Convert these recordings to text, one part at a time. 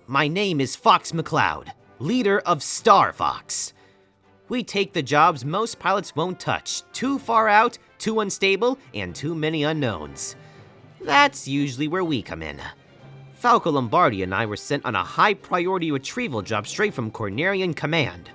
My name is Fox McCloud, leader of Starfox. We take the jobs most pilots won't touch, too far out, too unstable, and too many unknowns. That's usually where we come in. Falco Lombardi and I were sent on a high-priority retrieval job straight from Cornerian command.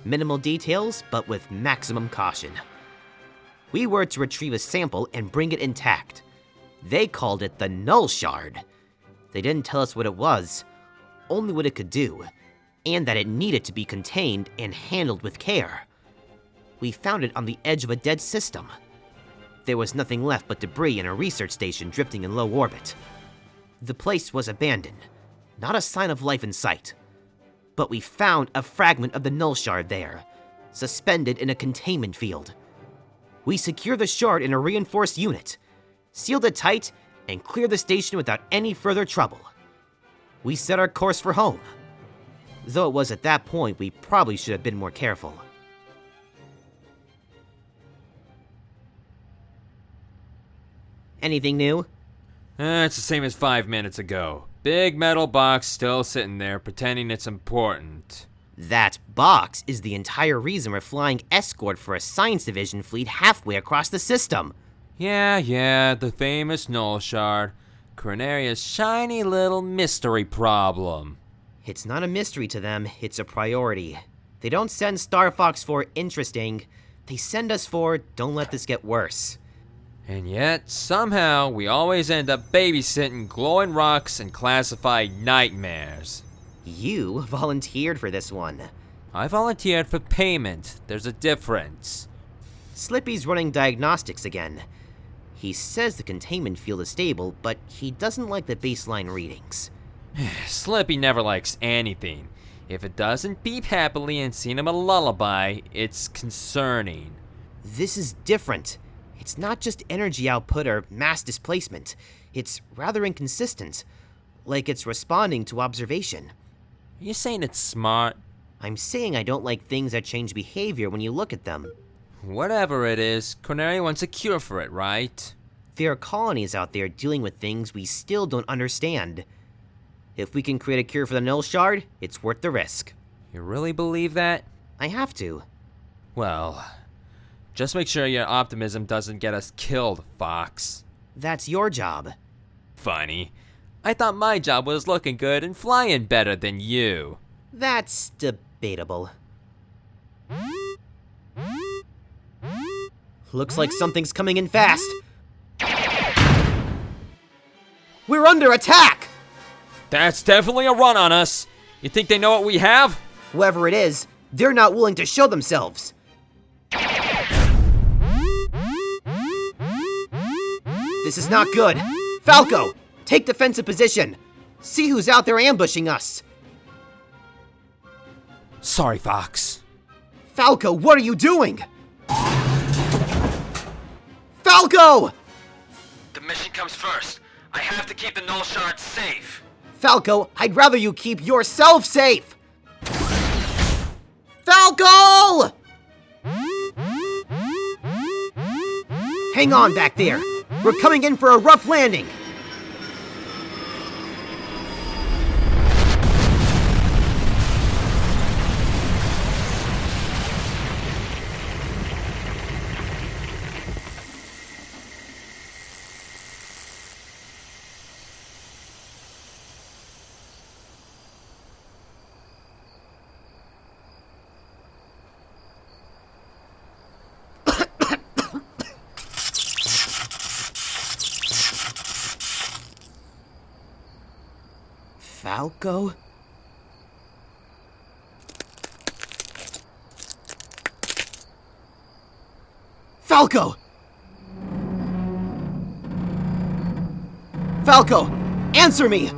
Minimal details, but with maximum caution. We were to retrieve a sample and bring it intact. They called it the Null Shard. They didn't tell us what it was, only what it could do, and that it needed to be contained and handled with care. We found it on the edge of a dead system. There was nothing left but debris and a research station drifting in low orbit. The place was abandoned, not a sign of life in sight. But we found a fragment of the Null Shard there, suspended in a containment field. We secured the shard in a reinforced unit, sealed it tight, and cleared the station without any further trouble. We set our course for home. Though it was at that point we probably should have been more careful. Anything new? It's the same as 5 minutes ago. Big metal box still sitting there pretending it's important. That box is the entire reason we're flying escort for a science division fleet halfway across the system. Yeah, the famous Null Shard. Corneria's shiny little mystery problem. It's not a mystery to them, it's a priority. They don't send Starfox for interesting, they send us for don't let this get worse. And yet, somehow, we always end up babysitting glowing rocks and classified nightmares. You volunteered for this one. I volunteered for payment. There's a difference. Slippy's running diagnostics again. He says the containment field is stable, but he doesn't like the baseline readings. Slippy never likes anything. If it doesn't beep happily and sing him a lullaby, it's concerning. This is different. It's not just energy output or mass displacement. It's rather inconsistent, like it's responding to observation. Are you saying it's smart? I'm saying I don't like things that change behavior when you look at them. Whatever it is, Corneria wants a cure for it, right? There are colonies out there dealing with things we still don't understand. If we can create a cure for the Null Shard, it's worth the risk. You really believe that? I have to. Well, just make sure your optimism doesn't get us killed, Fox. That's your job. Funny. I thought my job was looking good and flying better than you. That's debatable. Looks like something's coming in fast. We're under attack! That's definitely a run on us. You think they know what we have? Whoever it is, they're not willing to show themselves. This is not good. Falco, take defensive position. See who's out there ambushing us. Sorry, Fox. Falco, what are you doing? Falco! The mission comes first. I have to keep the Null Shard safe. Falco, I'd rather you keep yourself safe! Falco! Hang on back there. We're coming in for a rough landing. Falco? Falco! Falco, answer me!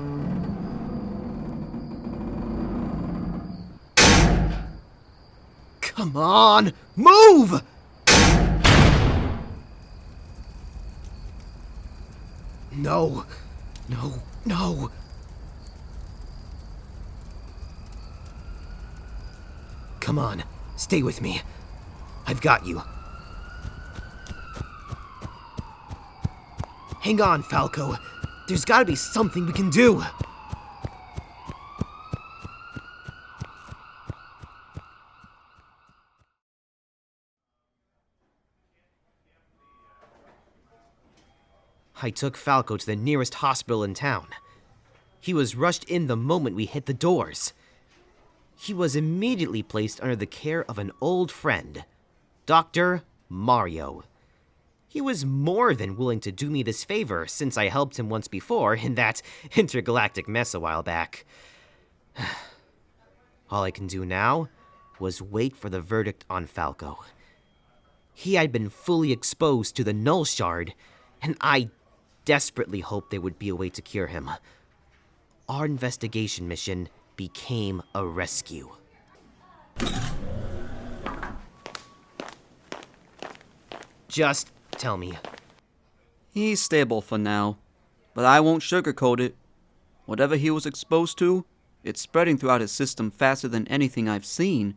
Come on, move! No. Come on, stay with me. I've got you. Hang on, Falco. There's gotta be something we can do. I took Falco to the nearest hospital in town. He was rushed in the moment we hit the doors. He was immediately placed under the care of an old friend, Dr. Mario. He was more than willing to do me this favor since I helped him once before in that intergalactic mess a while back. All I can do now was wait for the verdict on Falco. He had been fully exposed to the Null Shard, and I desperately hoped there would be a way to cure him. Our investigation mission became a rescue. Just tell me. He's stable for now, but I won't sugarcoat it. Whatever he was exposed to, it's spreading throughout his system faster than anything I've seen.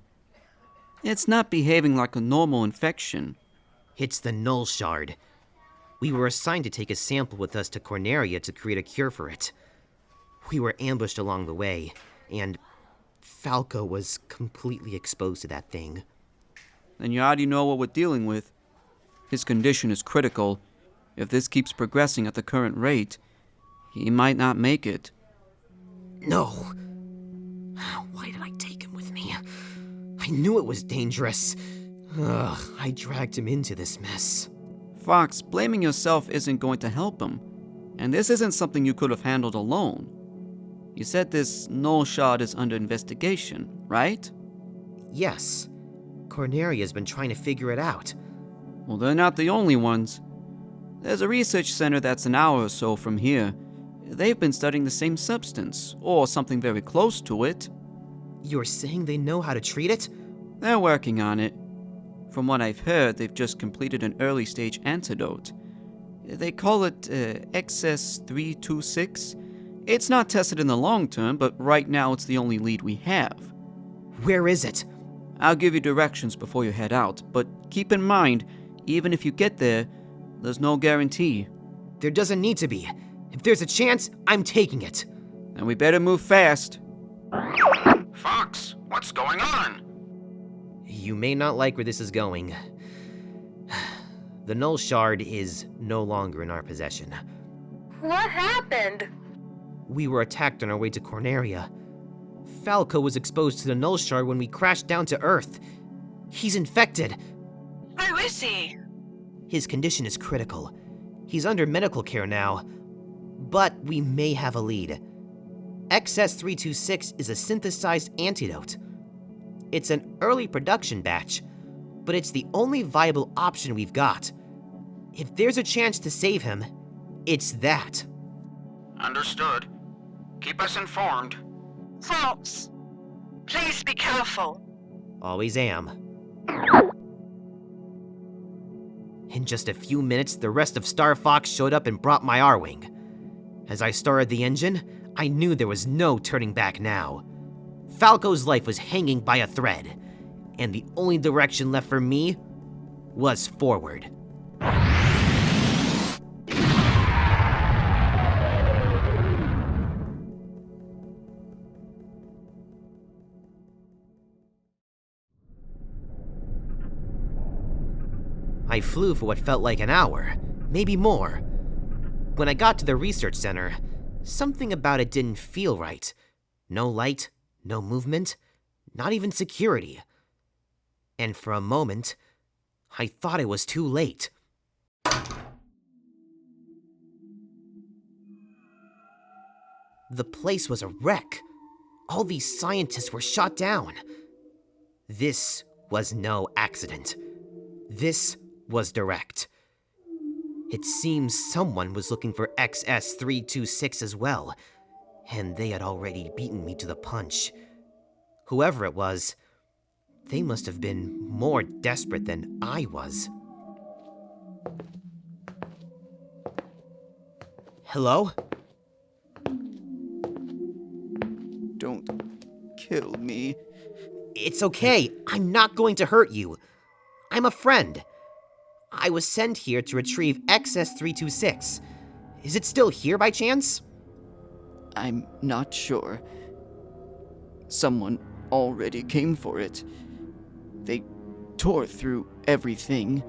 It's not behaving like a normal infection. It's the Null Shard. We were assigned to take a sample with us to Corneria to create a cure for it. We were ambushed along the way, and Falco was completely exposed to that thing. Then you already know what we're dealing with. His condition is critical. If this keeps progressing at the current rate, he might not make it. No. Why did I take him with me? I knew it was dangerous. I dragged him into this mess. Fox, blaming yourself isn't going to help him. And this isn't something you could have handled alone. You said this Null Shard is under investigation, right? Yes. Corneria's been trying to figure it out. Well, they're not the only ones. There's a research center that's an hour or so from here. They've been studying the same substance, or something very close to it. You're saying they know how to treat it? They're working on it. From what I've heard, they've just completed an early-stage antidote. They call it XS326. It's not tested in the long term, but right now it's the only lead we have. Where is it? I'll give you directions before you head out, but keep in mind, even if you get there, there's no guarantee. There doesn't need to be. If there's a chance, I'm taking it. And we better move fast. Fox, what's going on? You may not like where this is going. The Null Shard is no longer in our possession. What happened? We were attacked on our way to Corneria. Falco was exposed to the Null Shard when we crashed down to Earth. He's infected. Where is he? His condition is critical. He's under medical care now, but we may have a lead. XS326 is a synthesized antidote. It's an early production batch, but it's the only viable option we've got. If there's a chance to save him, it's that. Understood. Keep us informed. Fox, please be careful. Always am. In just a few minutes, the rest of Star Fox showed up and brought my R-Wing. As I started the engine, I knew there was no turning back now. Falco's life was hanging by a thread, and the only direction left for me was forward. I flew for what felt like an hour, maybe more. When I got to the research center, something about it didn't feel right. No light, no movement, not even security. And for a moment, I thought it was too late. The place was a wreck. All these scientists were shot down. This was no accident. This was direct. It seems someone was looking for XS326 as well, and they had already beaten me to the punch. Whoever it was, they must have been more desperate than I was. Hello? Don't kill me. It's okay. I'm not going to hurt you. I'm a friend. I was sent here to retrieve XS326. Is it still here by chance? I'm not sure. Someone already came for it. They tore through everything.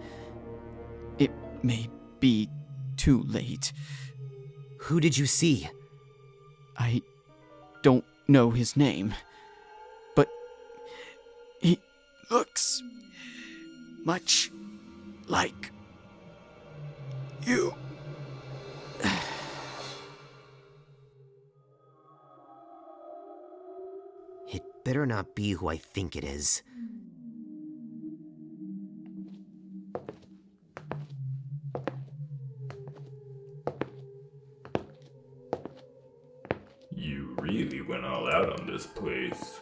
It may be too late. Who did you see? I don't know his name, but he looks much like you. It better not be who I think it is. You really went all out on this place.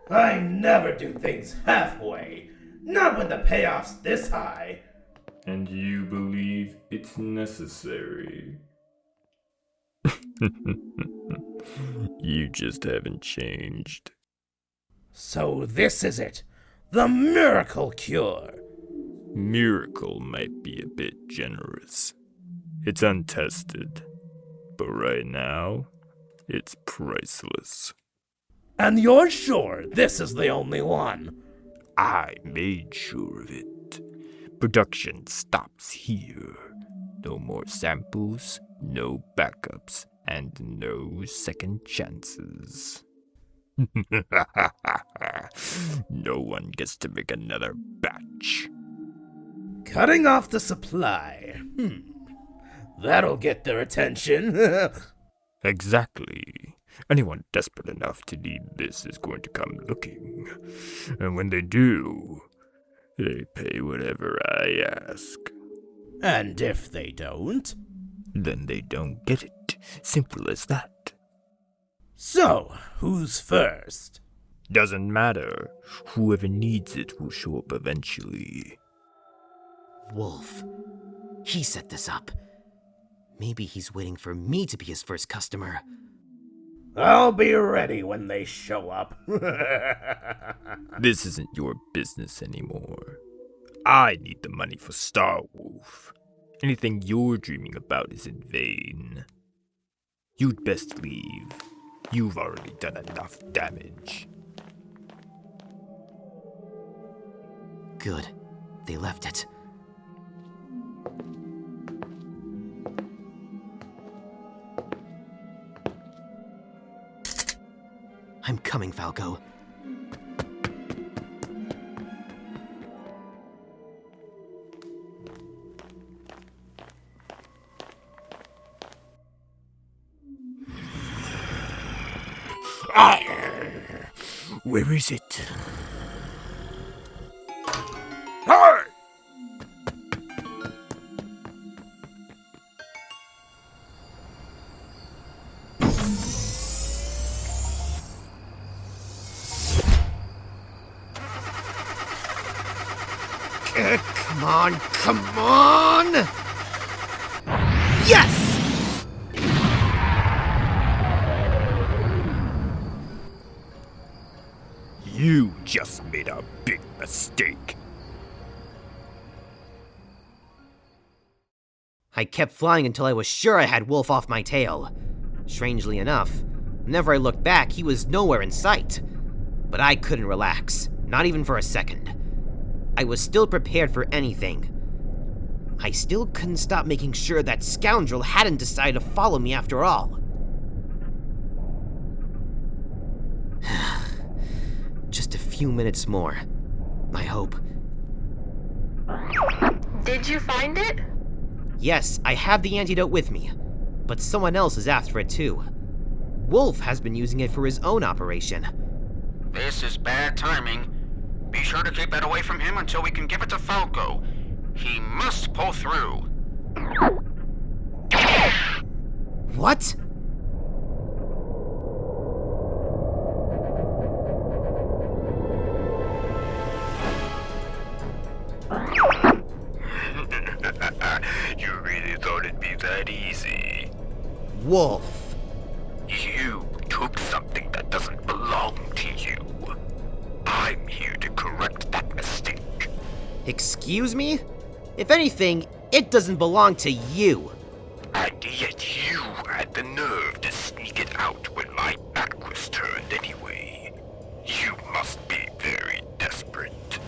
I never do things halfway. Not when the payoff's this high. And you believe it's necessary. You just haven't changed. So this is it. The miracle cure. Miracle might be a bit generous. It's untested. But right now, it's priceless. And you're sure this is the only one? I made sure of it. Production stops here. No more samples, no backups, and no second chances. No one gets to make another batch. Cutting off the supply. That'll get their attention. Exactly. Anyone desperate enough to need this is going to come looking. And when they do, they pay whatever I ask. And if they don't? Then they don't get it. Simple as that. So, who's first? Doesn't matter. Whoever needs it will show up eventually. Wolf. He set this up. Maybe he's waiting for me to be his first customer. I'll be ready when they show up. This isn't your business anymore. I need the money for Star Wolf. Anything you're dreaming about is in vain. You'd best leave. You've already done enough damage. Good. They left it. I'm coming, Falco. Where is it? Come on, come on! Yes! You just made a big mistake. I kept flying until I was sure I had Wolf off my tail. Strangely enough, whenever I looked back, he was nowhere in sight. But I couldn't relax, not even for a second. I was still prepared for anything. I still couldn't stop making sure that scoundrel hadn't decided to follow me after all. Just a few minutes more, I hope. Did you find it? Yes, I have the antidote with me, but someone else is after it too. Wolf has been using it for his own operation. This is bad timing. Be sure to keep it away from him until we can give it to Falco. He must pull through. What? You really thought it'd be that easy? Wolf. You took something that doesn't belong to you. I'm here to correct that mistake. Excuse me? If anything, it doesn't belong to you. And yet you had the nerve to sneak it out when my back was turned anyway. You must be very desperate.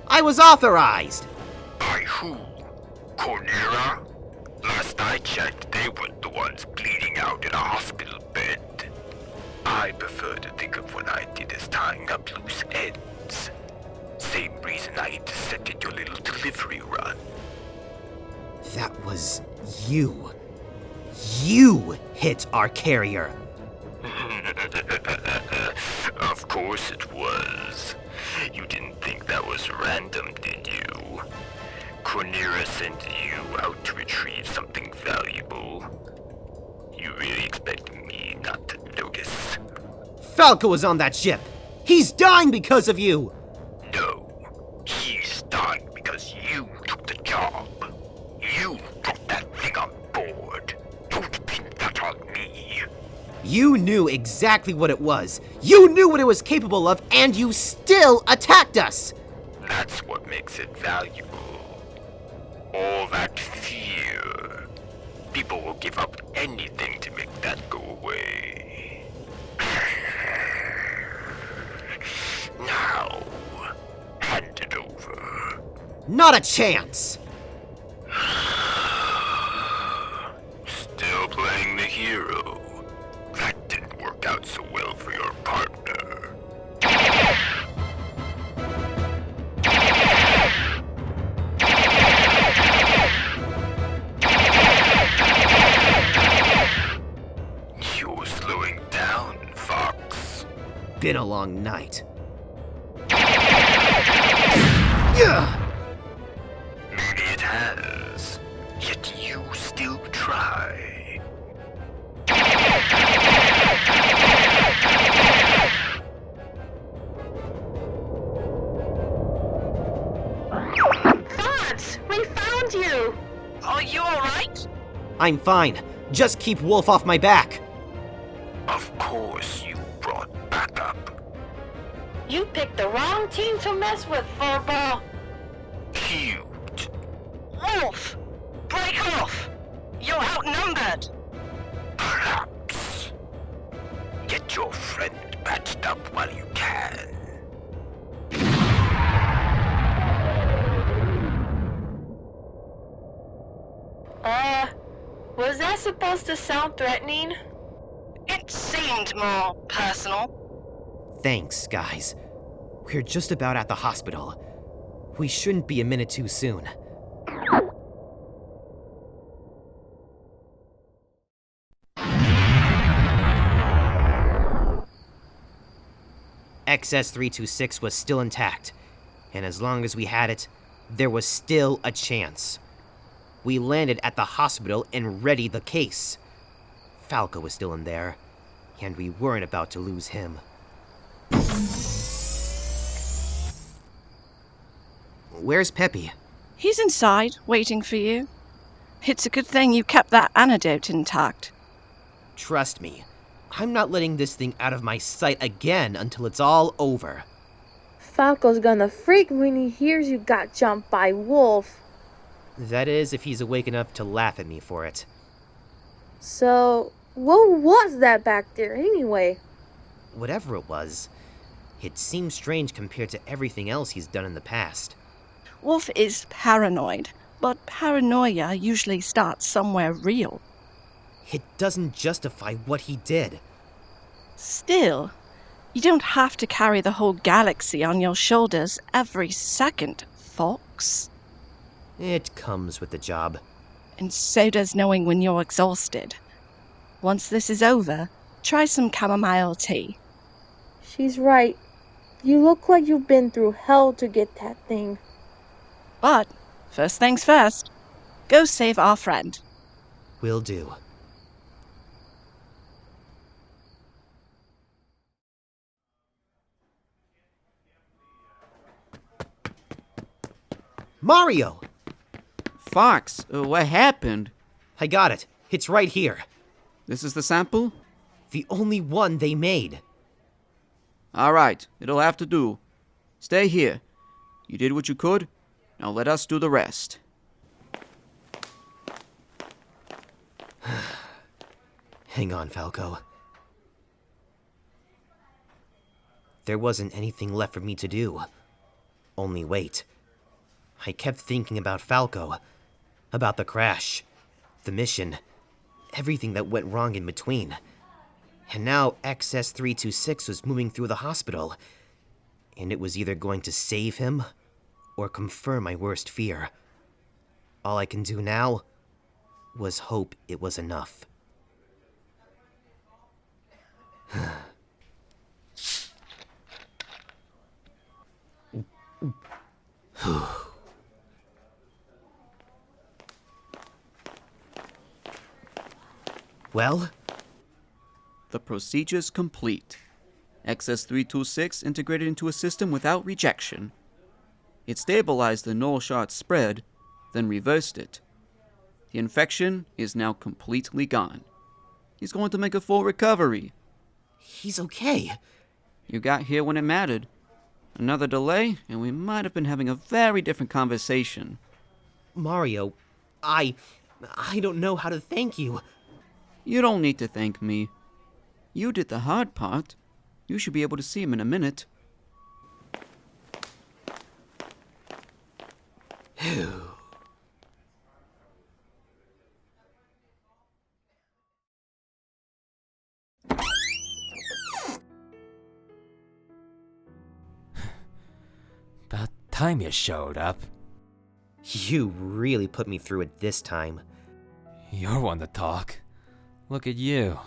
I was authorized. By who? Corneria? Last I I checked, they weren't the ones bleeding out in a hospital bed. I prefer to think of what I did as tying up loose ends. Same reason I intercepted your little delivery run. That was you. You hit our carrier. Of course it was. You didn't think that was random, did you? Corneria sent you out to retrieve something valuable. You really expect me not to notice? Falco was on that ship. He's dying because of you. No. He's dying because you took the job. You brought that thing on board. Don't pin that on me. You knew exactly what it was. You knew what it was capable of, and you still attacked us. That's what makes it valuable. All that fear. People will give up anything to make that go away. Now, hand it over. Not a chance. Still playing the hero. That didn't work out so well for your partner. You're slowing down, Fox. Been a long night. Maybe it has. Yet you still try. Fox, we found you! Are you alright? I'm fine. Just keep Wolf off my back. Of course you brought backup. You picked the wrong team to mess with, Furball. Cute. Wolf! Break off! You're outnumbered! Perhaps. Get your friend patched up while you can. Was that supposed to sound threatening? It seemed more personal. Thanks, guys. We're just about at the hospital. We shouldn't be a minute too soon. XS-326 was still intact, and as long as we had it, there was still a chance. We landed at the hospital and readied the case. Falco was still in there, and we weren't about to lose him. Where's Peppy? He's inside, waiting for you. It's a good thing you kept that antidote intact. Trust me, I'm not letting this thing out of my sight again until it's all over. Falco's gonna freak when he hears you got jumped by Wolf. That is, if he's awake enough to laugh at me for it. So, what was that back there anyway? Whatever it was, it seems strange compared to everything else he's done in the past. Wolf is paranoid, but paranoia usually starts somewhere real. It doesn't justify what he did. Still, you don't have to carry the whole galaxy on your shoulders every second, Fox. It comes with the job. And so does knowing when you're exhausted. Once this is over, try some chamomile tea. She's right. You look like you've been through hell to get that thing. But, first things first, go save our friend. Will do. Mario! Fox, what happened? I got it. It's right here. This is the sample? The only one they made. All right, it'll have to do. Stay here. You did what you could. Now let us do the rest. Hang on, Falco. There wasn't anything left for me to do. Only wait. I kept thinking about Falco, about the crash, The mission, everything that went wrong in between. And now XS-326 was moving through the hospital, and it was either going to save him or confirm my worst fear. All I can do now was hope it was enough. Well? The procedure's complete. XS-326 integrated into a system without rejection. It stabilized the Null Shard spread, then reversed it. The infection is now completely gone. He's going to make a full recovery. He's okay. You got here when it mattered. Another delay, and we might have been having a very different conversation. Mario, I don't know how to thank you. You don't need to thank me. You did the hard part. You should be able to see him in a minute. About time you showed up. You really put me through it this time. You're one to talk. Look at you.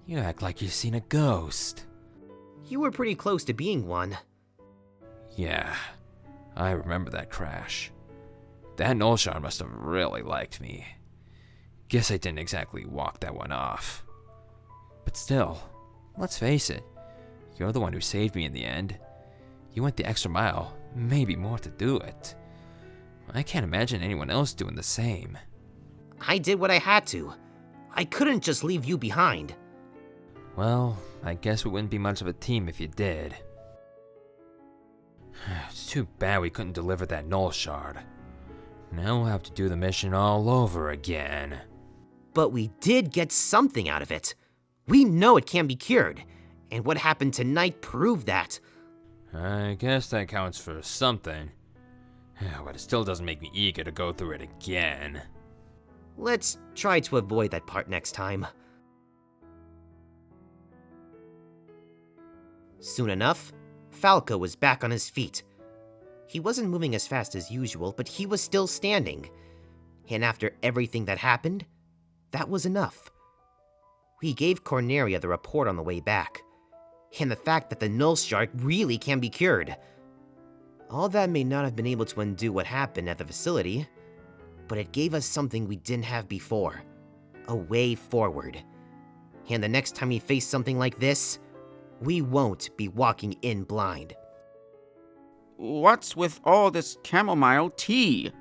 You act like you've seen a ghost. You were pretty close to being one. Yeah, I remember that crash. That Null Shard must have really liked me. Guess I didn't exactly walk that one off. But still, let's face it, you're the one who saved me in the end. You went the extra mile, maybe more to do it. I can't imagine anyone else doing the same. I did what I had to. I couldn't just leave you behind. Well, I guess we wouldn't be much of a team if you did. It's too bad we couldn't deliver that Null Shard. Now we'll have to do the mission all over again. But we did get something out of it. We know it can be cured, and what happened tonight proved that. I guess that counts for something. But it still doesn't make me eager to go through it again. Let's try to avoid that part next time. Soon enough, Falco was back on his feet. He wasn't moving as fast as usual, but he was still standing. And after everything that happened, that was enough. We gave Corneria the report on the way back, and the fact that the Null Shard really can be cured. All that may not have been able to undo what happened at the facility, but it gave us something we didn't have before, a way forward. And the next time we face something like this, we won't be walking in blind. What's with all this chamomile tea?